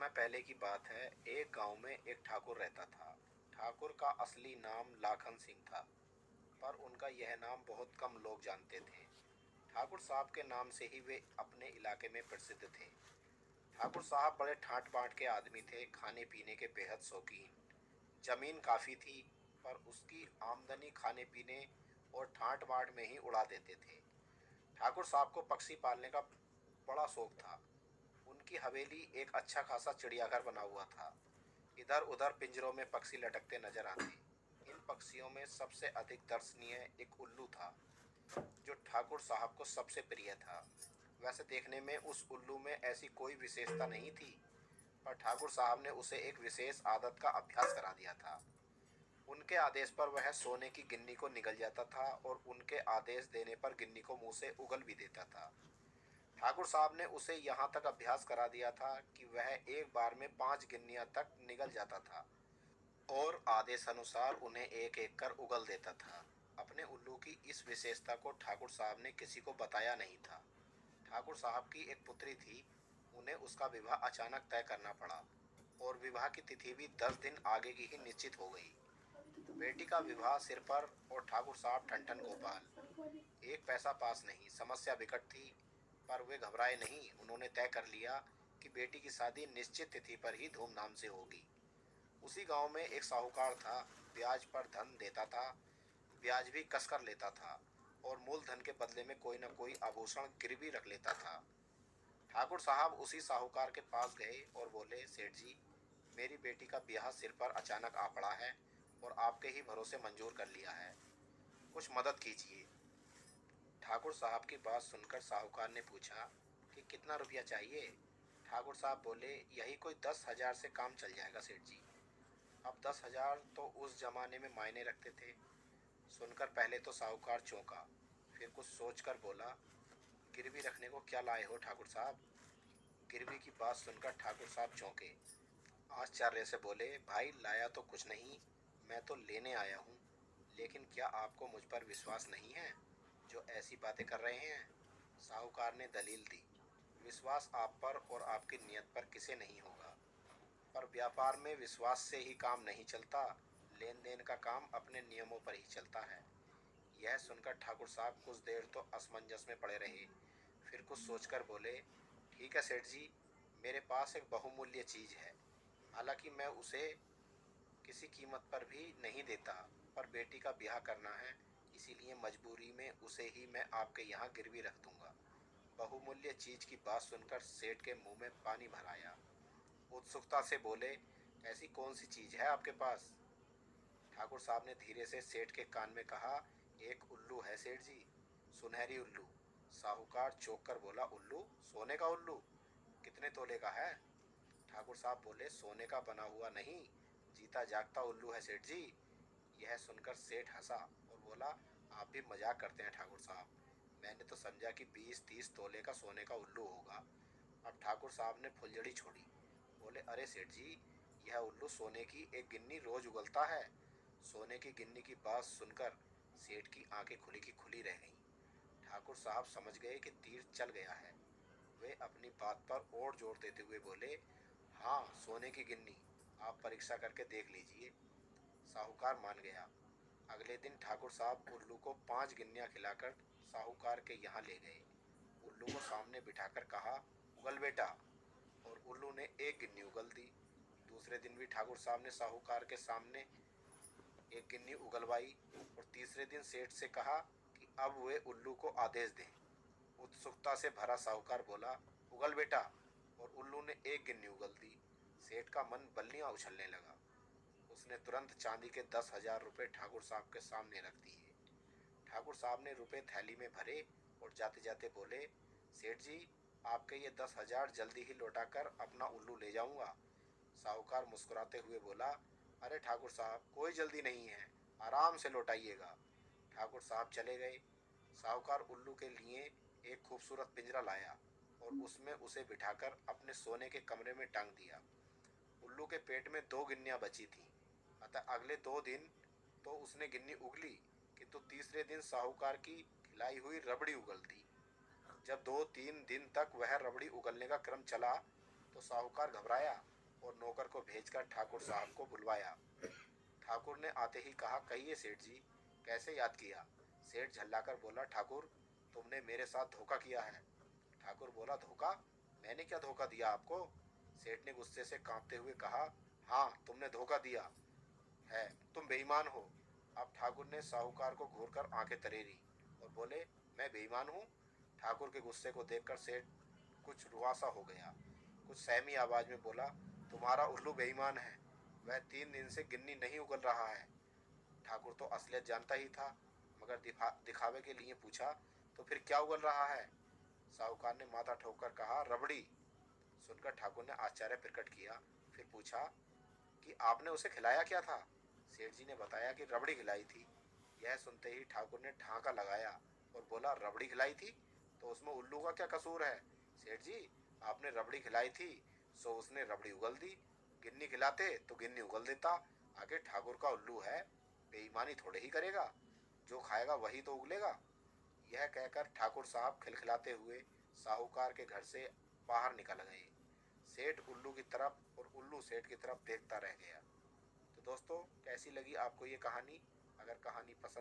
समय पहले की बात है। एक गांव में एक ठाकुर रहता था। ठाकुर का असली नाम लाखन सिंह था, पर उनका यह नाम बहुत कम लोग जानते थे। ठाकुर साहब के नाम से ही वे अपने इलाके में प्रसिद्ध थे। ठाकुर साहब बड़े ठाट बाट के आदमी थे, खाने पीने के बेहद शौकीन। जमीन काफ़ी थी, पर उसकी आमदनी खाने पीने और ठाट बाट में ही उड़ा देते थे। ठाकुर साहब को पक्षी पालने का बड़ा शौक था। उनकी हवेली एक अच्छा खासा चिड़ियाघर बना हुआ था। इधर उधर पिंजरों में पक्षी लटकते नजर आते। इन पक्षियों में सबसे अधिक दर्शनीय एक उल्लू था, जो ठाकुर साहब को सबसे प्रिय था। वैसे देखने में उस उल्लू में ऐसी कोई विशेषता नहीं थी, पर ठाकुर साहब ने उसे एक विशेष आदत का अभ्यास करा दिया था। उनके आदेश पर वह सोने की गिन्नी को निगल जाता था और उनके आदेश देने पर गिन्नी को मुंह से उगल भी देता था। ठाकुर साहब ने उसे यहाँ तक अभ्यास करा दिया था कि वह एक बार में 5 गिन्नियां तक निगल जाता था और आदेशानुसार उन्हें एक एक कर उगल देता था। अपने उल्लू की इस विशेषता को ठाकुर साहब ने किसी को बताया नहीं था। ठाकुर साहब की एक पुत्री थी। उन्हें उसका विवाह अचानक तय करना पड़ा और विवाह की तिथि भी 10 दिन आगे की ही निश्चित हो गई। बेटी का विवाह सिर पर और ठाकुर साहब ठन गोपाल। एक पैसा पास नहीं, समस्या विकट थी, पर वे घबराए नहीं। उन्होंने तय कर लिया कि बेटी की शादी निश्चित तिथि पर ही धूमधाम से होगी। उसी गांव में एक साहूकार था। ब्याज पर धन देता था, ब्याज भी कसकर लेता था और मूलधन के बदले में कोई न कोई आभूषण गिरवी रख लेता था। ठाकुर साहब उसी साहूकार के पास गए और बोले, सेठ जी, मेरी बेटी का ब्याह सिर पर अचानक आ पड़ा है और आपके ही भरोसे मंजूर कर लिया है, कुछ मदद कीजिए। ठाकुर साहब की बात सुनकर साहूकार ने पूछा कि कितना रुपया चाहिए। ठाकुर साहब बोले, यही कोई 10,000 से काम चल जाएगा सेठ जी। अब 10,000 तो उस जमाने में मायने रखते थे। सुनकर पहले तो साहूकार चौंका, फिर कुछ सोचकर बोला, गिरवी रखने को क्या लाए हो ठाकुर साहब। गिरवी की बात सुनकर ठाकुर साहब चौंके। आश्चर्य से बोले, भाई लाया तो कुछ नहीं, मैं तो लेने आया हूँ। लेकिन क्या आपको मुझ पर विश्वास नहीं है जो ऐसी बातें कर रहे हैं। साहूकार ने दलील दी, विश्वास आप पर और आपकी नीयत पर किसे नहीं होगा, पर व्यापार में विश्वास से ही काम नहीं चलता। लेन देन का काम अपने नियमों पर ही चलता है। यह सुनकर ठाकुर साहब कुछ देर तो असमंजस में पड़े रहे, फिर कुछ सोचकर बोले, ठीक है सेठ जी, मेरे पास एक बहुमूल्य चीज है। हालांकि मैं उसे किसी कीमत पर भी नहीं देता, पर बेटी का ब्याह करना है, इसीलिए मजबूरी में उसे ही मैं आपके यहाँ गिरवी रख दूंगा। बहुमूल्य चीज की बात सुनकर सेठ के मुंह में पानी भर आया। उत्सुकता से बोले, ऐसी कौन सी चीज है आपके पास। ठाकुर साहब ने धीरे से सेठ के कान में कहा, एक उल्लू है सेठ जी, सुनहरी उल्लू। साहूकार चौंक कर बोला, उल्लू, सोने का उल्लू, कितने तोले का है। ठाकुर साहब बोले, सोने का बना हुआ नहीं, जीता जागता उल्लू है सेठ जी। यह सुनकर सेठ हंसा और बोला, आप भी मजाक करते हैं ठाकुर साहब, मैंने तो समझा कि 20-30 तोले का सोने का उल्लू होगा। अब ठाकुर साहब ने फुलझड़ी छोड़ी, बोले, अरे सेठ जी, यह उल्लू सोने की एक गिन्नी रोज उगलता है। सोने की गिन्नी की बात सुनकर सेठ की आंखें खुली की खुली रह गईं। ठाकुर साहब समझ गए कि तीर चल गया है। वे अपनी बात पर और जोर देते हुए बोले, हाँ, सोने की गिन्नी, आप परीक्षा करके देख लीजिए। साहूकार मान गया। अगले दिन ठाकुर साहब उल्लू को 5 गिन्नियां खिलाकर साहूकार के यहाँ ले गए। उल्लू को सामने बिठाकर कहा, उगल बेटा, और उल्लू ने एक गिन्नी उगल दी। दूसरे दिन भी ठाकुर साहब ने साहूकार के सामने एक गिन्नी उगलवाई और तीसरे दिन सेठ से कहा कि अब वे उल्लू को आदेश दें। उत्सुकता से भरा साहूकार बोला, उगल बेटा, और उल्लू ने एक गिन्नी उगल दी। सेठ का मन बल्लियां उछलने लगा। उसने तुरंत चांदी के 10,000 रुपये ठाकुर साहब के सामने रख दिए। ठाकुर साहब ने रुपए थैली में भरे और जाते जाते बोले, सेठ जी, आपके ये 10,000 जल्दी ही लौटाकर अपना उल्लू ले जाऊंगा। साहूकार मुस्कुराते हुए बोला, अरे ठाकुर साहब, कोई जल्दी नहीं है, आराम से लौटाइएगा। ठाकुर साहब चले गए। साहूकार उल्लू के लिए एक खूबसूरत पिंजरा लाया और उसमें उसे बिठाकर अपने सोने के कमरे में टांग दिया। उल्लू के पेट में 2 गिन्नियां बची थीं। अतः अगले 2 दिन तो उसने गिन्नी उगली, किंतु तीसरे दिन साहूकार की खिलाई हुई रबड़ी उगल दी। जब 2-3 दिन तक वह रबड़ी उगलने का क्रम चला तो साहूकार घबराया। नौकर को भेजकर ठाकुर साहब को बुलवाया। ठाकुर ने आते ही कहा, कहिए सेठ जी, कैसे याद किया? सेठ झल्लाकर बोला, ठाकुर, तुमने मेरे साथ धोखा किया है। ठाकुर बोला, धोखा? मैंने क्या धोखा दिया आपको? सेठ ने गुस्से से कांपते हुए कहा, हाँ, तुमने धोखा दिया है, तुम बेईमान हो। अब ठाकुर ने साहूकार को घूरकर आंखें तरेरी और बोले, मैं बेईमान हूँ? ठाकुर के गुस्से को देखकर सेठ कुछ रुआसा हो गया। कुछ सहमी आवाज में बोला, तुम्हारा उल्लू बेईमान है, वह 3 दिन से गिन्नी नहीं उगल रहा है। ठाकुर तो असलियत जानता ही था, मगर दिखावे के लिए पूछा, तो फिर क्या उगल रहा है? साहूकार ने माथा ठोककर कहा, रबड़ी। सुनकर ठाकुर ने आश्चर्य प्रकट किया। फिर पूछा कि आपने उसे खिलाया क्या था? सेठ जी ने बताया कि रबड़ी खिलाई थी। यह सुनते ही ठाकुर ने ठाका लगाया और बोला, रबड़ी खिलाई थी तो उसमें उल्लू का क्या कसूर है? सेठ जी, आपने रबड़ी खिलाई थी सो उसने रबड़ी उगल दी, गिन्नी खिलाते तो गिन्नी उगल देता। आगे ठाकुर का उल्लू है, बेईमानी थोड़े ही करेगा, जो खाएगा वही तो उगलेगा। यह कहकर ठाकुर साहब खिलखिलाते हुए साहूकार के घर से बाहर निकल गए। सेठ उल्लू की तरफ और उल्लू सेठ की तरफ देखता रह गया। तो दोस्तों, कैसी लगी आपको ये कहानी? अगर कहानी पसंद